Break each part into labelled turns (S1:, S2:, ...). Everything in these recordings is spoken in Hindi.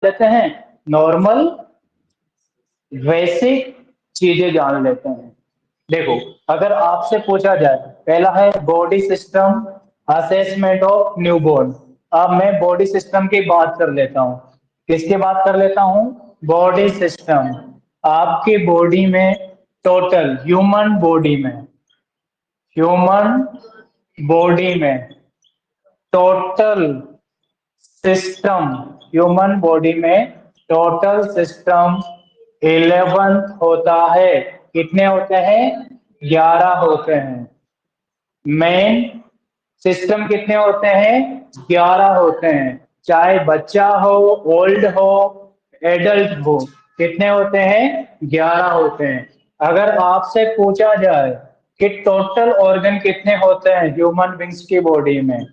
S1: लेते हैं, नॉर्मल बेसिक चीजें जान लेते हैं। देखो, अगर आपसे पूछा जाए, पहला है body system assessment of newborn. अब मैं बॉडी सिस्टम की बात कर लेता हूँ। किसकी बात कर लेता हूँ? Body system. आपकी बॉडी में टोटल, ह्यूमन बॉडी में टोटल सिस्टम, ह्यूमन बॉडी में टोटल सिस्टम 11 होता है। कितने होते हैं? 11 होते हैं। मेन सिस्टम कितने होते हैं? 11 होते हैं। चाहे बच्चा हो, ओल्ड हो, एडल्ट हो, कितने होते हैं? 11 होते हैं। अगर आपसे पूछा जाए कि टोटल ऑर्गन कितने होते हैं ह्यूमन बींग्स की बॉडी में,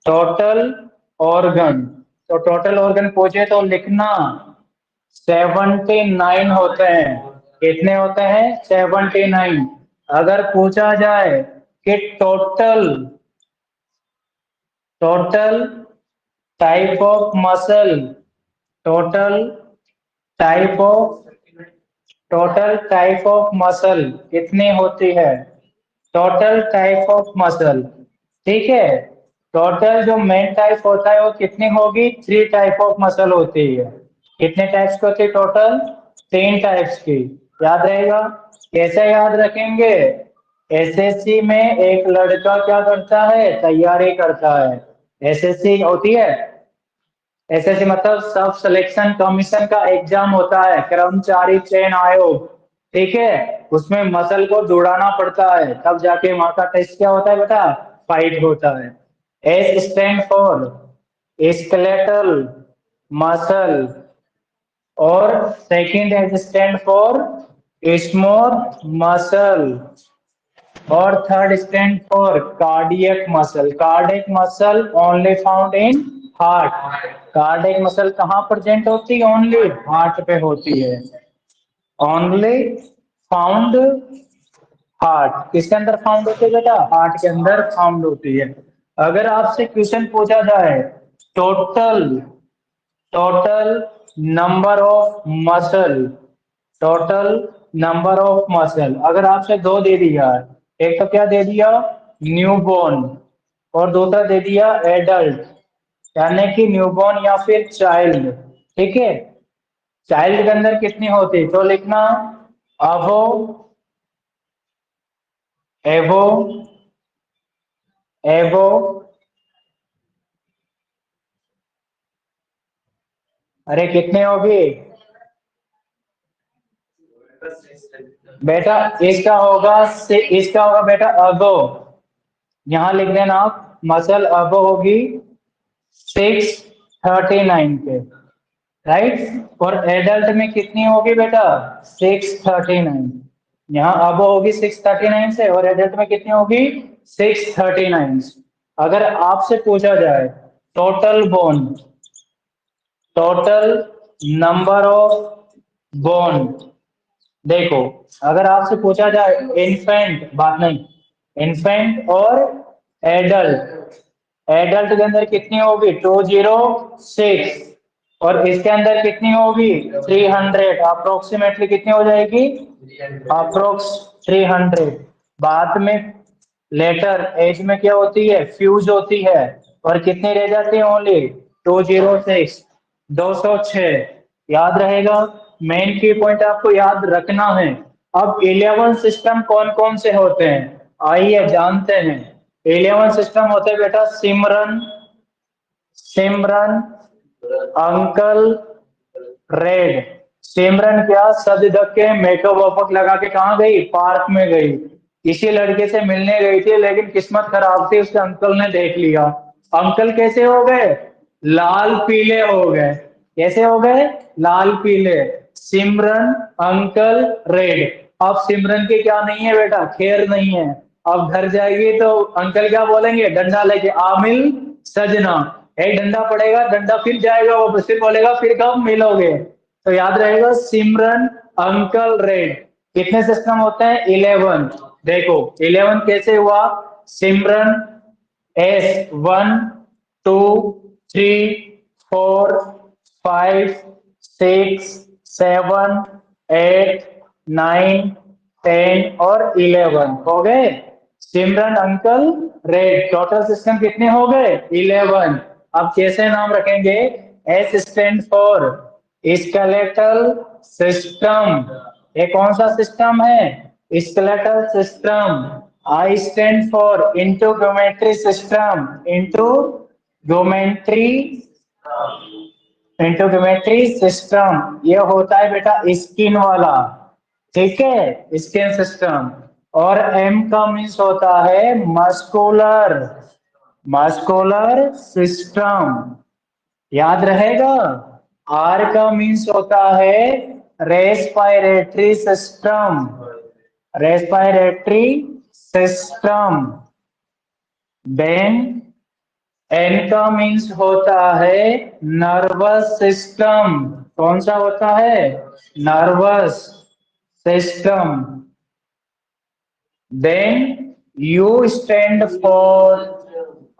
S1: टोटल ऑर्गन, तो टोटल ऑर्गन पूछे तो लिखना 79 होते हैं। कितने होते हैं? 79। अगर पूछा जाए कि total type of muscle, total type of total type of muscle कितनी होती है? टोटल टाइप ऑफ मसल, ठीक है। टोटल जो मेन टाइप होता है वो कितनी होगी? 3 टाइप ऑफ मसल होती है। कितने टाइप्स की होती है टोटल? 3 टाइप्स की। याद रहेगा? कैसे याद रखेंगे? एसएससी में एक लड़का क्या करता है? तैयारी करता है। एसएससी होती है, एसएससी मतलब सब सिलेक्शन कमीशन का एग्जाम होता है, कर्मचारी चयन आयोग, ठीक है। उसमें मसल को दौड़ाना पड़ता है, तब जाके वहां का टेस्ट क्या होता है बेटा? फाइट होता है। S stand for skeletal muscle, और second S stand for smooth muscle, और third stand for cardiac muscle. Cardiac muscle only found in heart. Cardiac muscle कहाँ प्रेजेंट होती है? ओनली हार्ट पे होती है। Only found heart. किसके अंदर फाउंड होती है बेटा? हार्ट के अंदर फाउंड होती है। अगर आपसे क्वेश्चन पूछा जाए, total total number of muscle, total number of muscle, अगर आपसे दो दे दिया, एक तो क्या दे दिया? न्यूबॉर्न, और दूसरा दे दिया एडल्ट, यानी कि न्यूबॉर्न या फिर चाइल्ड, ठीक है। चाइल्ड के अंदर कितनी होती तो लिखना अबो, एवो, एवो, अरे कितने होगी बेटा? इसका होगा बेटा अबो। यहां लिख देना आप, मसल अबो होगी 639 पे, राइट। और एडल्ट में कितनी होगी बेटा? 639। यहाँ अब होगी 639 से, और एडल्ट में कितनी होगी? 639। अगर आपसे पूछा जाए total bone, total number of bone, देखो, अगर आपसे पूछा जाए इन्फेंट, बात नहीं, इन्फेंट और एडल्ट, एडल्ट के अंदर कितनी होगी? 206, और इसके अंदर कितनी होगी? 300। अप्रोक्सीमेटली कितनी हो जाएगी? अप्रोक्स 300। बाद में लेटर एज में क्या होती है? फ्यूज होती है, और कितनी रह जाती है? ओनली 206, 206। याद रहेगा? मेन की पॉइंट आपको याद रखना है। अब 11 सिस्टम कौन कौन से होते हैं, आइए जानते हैं। 11 सिस्टम होते हैं बेटा, सिमरन, सिमरन, अंकल, रेड। सिमरन क्या? सज धज के मेकअप वॉकअप लगा के कहाँ गई? पार्क में गई। इसी लड़के से मिलने गई थी, लेकिन किस्मत खराब थी, उसके अंकल ने देख लिया। अंकल कैसे हो गए? लाल पीले हो गए। कैसे हो गए? लाल पीले। सिमरन, अंकल, रेड। अब सिमरन की क्या नहीं है बेटा? खैर नहीं है। अब घर जाएगी तो अंकल क्या बोलेंगे? डंडा लेके आमिल सजना। एक डंडा पड़ेगा, डंडा फिर जाएगा, वो फिर बोलेगा फिर कब मिलोगे। तो याद रहेगा सिमरन, अंकल, रेड। कितने सिस्टम होते हैं? 11। देखो 11 कैसे हुआ? सिमरन S 1 2 3 4 5 6, 7, 8, 9, 10 और 11 हो गए। Simran, uncle, red, total system कितने हो गए? 11। अब कैसे नाम रखेंगे? S stand for skeletal system. ये कौन सा सिस्टम है? Skeletal system. I stand for integumentary system. Integumentary system ये होता है बेटा स्किन वाला, ठीक है, स्किन सिस्टम। और एम का मीन्स होता है मस्कुलर, मस्कुलर सिस्टम, याद रहेगा। आर का मीन्स होता है respiratory system, respiratory system. Then N का मीन्स होता है नर्वस सिस्टम। कौन सा होता है? Nervous system. Then U stand for,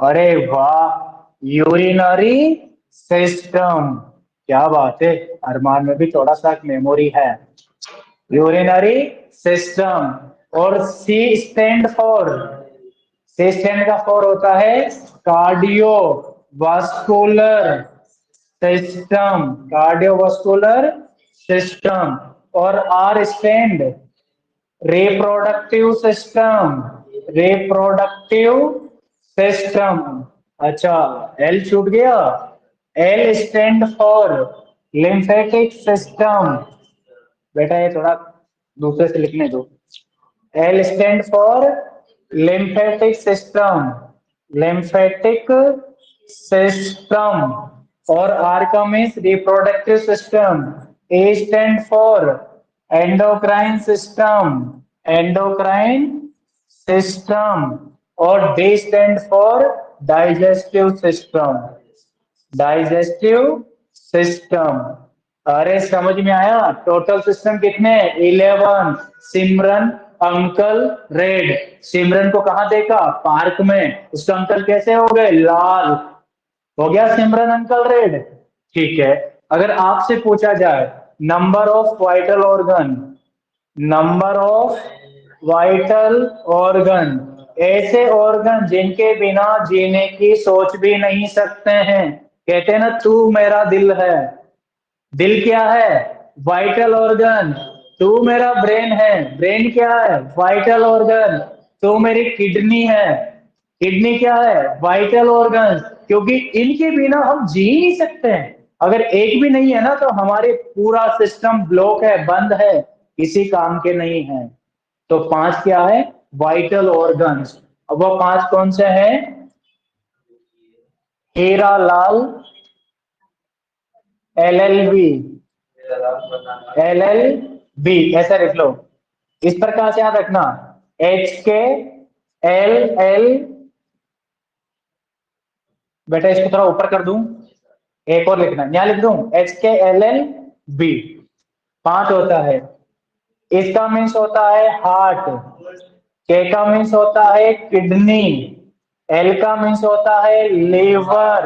S1: अरे वाह, यूरिनरी सिस्टम। क्या बात है, अरमान में भी थोड़ा सा मेमोरी है। Urinary system. और C stand for, C stand का फॉर होता है cardiovascular system, cardiovascular system. और R stand reproductive system, reproductive system. अच्छा, एल छूट गया। L stand for lymphatic system. बेटा ये थोड़ा दूसरे से लिखने दो। L stand for lymphatic system, lymphatic system. और आर का means reproductive system. A stand for endocrine system, endocrine system. और D stand for digestive system, digestive system. अरे समझ में आया? टोटल सिस्टम कितने? 11। सिमरन, अंकल, रेड। सिमरन को कहाँ देखा? पार्क में। उसका अंकल कैसे हो गए? लाल। हो गया सिमरन, अंकल, रेड। ठीक है। अगर आपसे पूछा जाए number of vital organ, number of vital organ, ऐसे ऑर्गन जिनके बिना जीने की सोच भी नहीं सकते हैं। कहते हैं ना तू मेरा दिल है। दिल क्या है? Vital organ. तू मेरा ब्रेन है। ब्रेन क्या है? Vital organ. तू मेरी किडनी है। किडनी क्या है? Vital organ. क्योंकि इनके बिना हम जी ही नहीं सकते हैं। अगर एक भी नहीं है ना तो हमारे पूरा सिस्टम ब्लॉक है, बंद है, किसी काम के नहीं है। तो 5 क्या है? Vital organs. अब वो 5 कौन से हैं? हीरा लाल, LLB, LLB ऐसा लिख लो। इस प्रकार से याद रखना, HK, LL, बेटा इसको थोड़ा ऊपर कर दूं, एक और लिखना, यहाँ लिख दूं HKLLB। 5 होता है। इसका मीन्स होता है हार्ट, के का मीन्स होता है किडनी, एल का मीन्स होता है लीवर,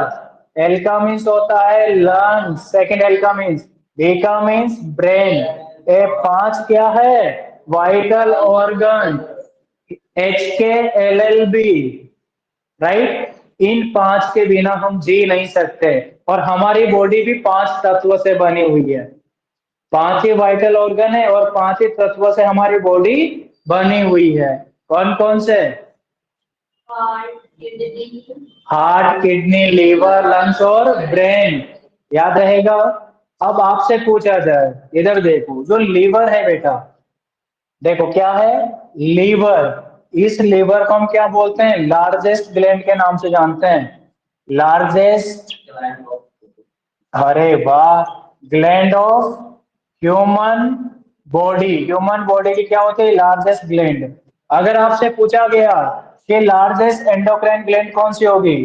S1: एल का मीन्स होता है लंग, सेकंड एल का मीन्स, बी का मीन्स ब्रेन। ए 5 क्या है? Vital organ, HKLLB, right. इन 5 के बिना हम जी नहीं सकते। और हमारी बॉडी भी 5 तत्वों से बनी हुई है। 5 ही वाइटल ऑर्गन है और 5 ही तत्वों से हमारी बॉडी बनी हुई है। कौन कौन से? हार्ट, किडनी, लीवर, लंग्स और ब्रेन। याद रहेगा। अब आपसे पूछा जाए, इधर देखो, जो लीवर है बेटा, देखो क्या है? लीवर। इस लीवर को हम क्या बोलते हैं? लार्जेस्ट ग्लैंड के नाम से जानते हैं। लार्जेस्ट, अरे वाह, gland of human body. Human body की क्या होती है? Largest gland. अगर आपसे पूछा गया कि लार्जेस्ट एंडोक्राइन ग्लैंड कौन सी होगी?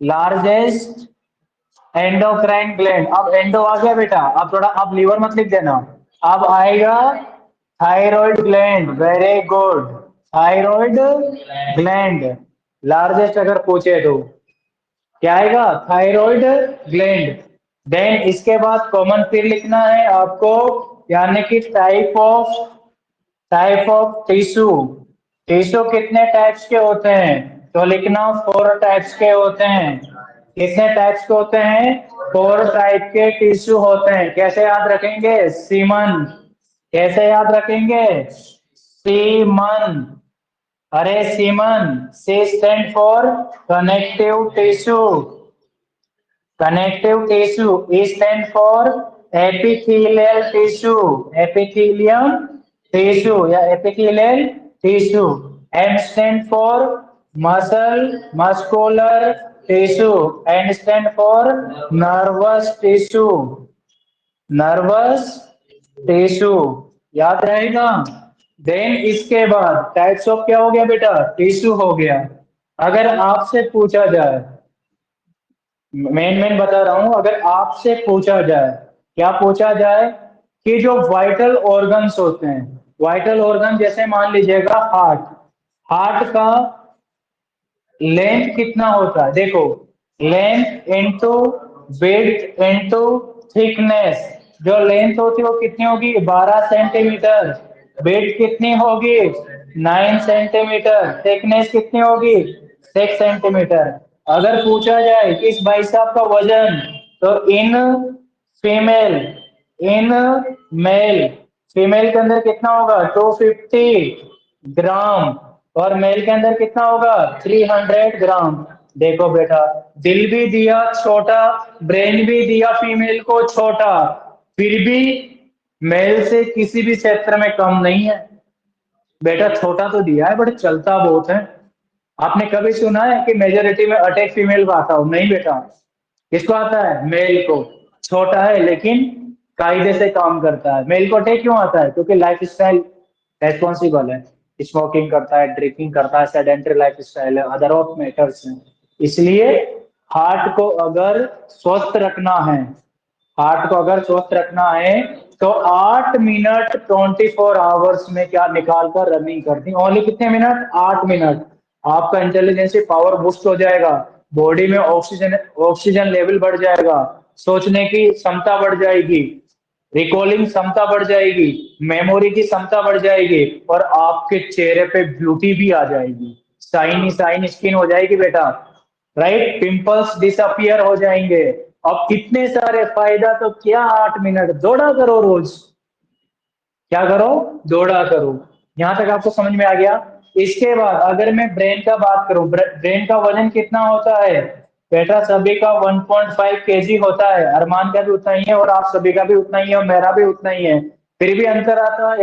S1: Largest endocrine gland. अब एंडो आ गया बेटा, अब थोड़ा अब लीवर मत लिख देना, अब आएगा thyroid gland. Very good, thyroid gland. Largest अगर पूछे तो क्या आएगा? Thyroid gland. देन इसके बाद कॉमन फिर लिखना है आपको, यानी कि टाइप ऑफ टिश्यू। टिश्यू कितने टाइप्स के होते हैं, तो लिखना 4 टाइप्स के होते हैं। कितने टाइप्स के होते हैं, 4 टाइप के टिश्यू होते हैं। कैसे याद रखेंगे, सीमन। कैसे याद रखेंगे, सीमन। अरे सीमन, C stand for connective tissue. Connective tissue is stand for epithelial tissue, epithelium tissue या epithelial tissue. M stand for muscular tissue. N stand for nervous tissue, nervous tissue. याद रहेगा। देन इसके बाद टाइप्स ऑफ क्या हो गया बेटा, टिश्यू हो गया। अगर आपसे पूछा जाए, मेन बता रहा हूं, अगर आपसे पूछा जाए, क्या पूछा जाए, कि जो वाइटल ऑर्गन्स होते हैं, वाइटल ऑर्गन जैसे मान लीजिएगा हार्ट, हार्ट का लेंथ कितना होता है, देखो length into width into thickness. जो लेंथ होती है वो कितनी होगी, 12 सेंटीमीटर। विड्थ कितनी होगी, 9 सेंटीमीटर। थिकनेस कितनी होगी, 6 सेंटीमीटर। अगर पूछा जाए कि इस भाई साहब का वजन, तो in female, in male, female के अंदर कितना होगा 250 ग्राम, और मेल के अंदर कितना होगा 300 ग्राम। देखो बेटा, दिल भी दिया छोटा, ब्रेन भी दिया फीमेल को छोटा, फिर भी मेल से किसी भी क्षेत्र में कम नहीं है। बेटा छोटा तो दिया है बट चलता बहुत है। आपने कभी सुना है कि मेजोरिटी में अटैक फीमेल को आता हो, नहीं बेटा। किसको आता है, मेल को। छोटा है लेकिन कायदे से काम करता है। मेल को अटैक क्यों आता है, क्योंकि लाइफ स्टाइल रेस्पॉन्सिबल है, स्मोकिंग करता है, ड्रिंकिंग करता है, सेडेंटरी लाइफ स्टाइल है, अदर ऑफ मैटर्स है। इसलिए हार्ट को अगर स्वस्थ रखना है, हार्ट को अगर स्वस्थ रखना है, तो 8 मिनट 24 आवर्स में क्या निकाल कर रनिंग करती, ओनली कितने मिनट, 8 मिनट। आपका इंटेलिजेंस पावर बूस्ट हो जाएगा, बॉडी में ऑक्सीजन ऑक्सीजन लेवल बढ़ जाएगा, सोचने की क्षमता बढ़ जाएगी, रिकॉलिंग क्षमता बढ़ जाएगी, मेमोरी की क्षमता बढ़ जाएगी, और आपके चेहरे पे ब्यूटी भी आ जाएगी, शाइनी शाइनी स्किन हो जाएगी बेटा, राइट। पिंपल्स डिसअपियर हो जाएंगे। अब कितने सारे फायदा, तो क्या 8 मिनट दौड़ा करो रोज, क्या करो, दौड़ा करो। यहां तक आपको समझ में आ गया। इसके बाद अगर मैं ब्रेन का बात करूं, ब्रेन का वजन कितना होता है बेटा, सभी का 1.5 केजी होता है। अरमान का भी उतना ही है, और आप सभी का भी उतना ही है, और मेरा भी उतना ही है। फिर भी अंतर आता है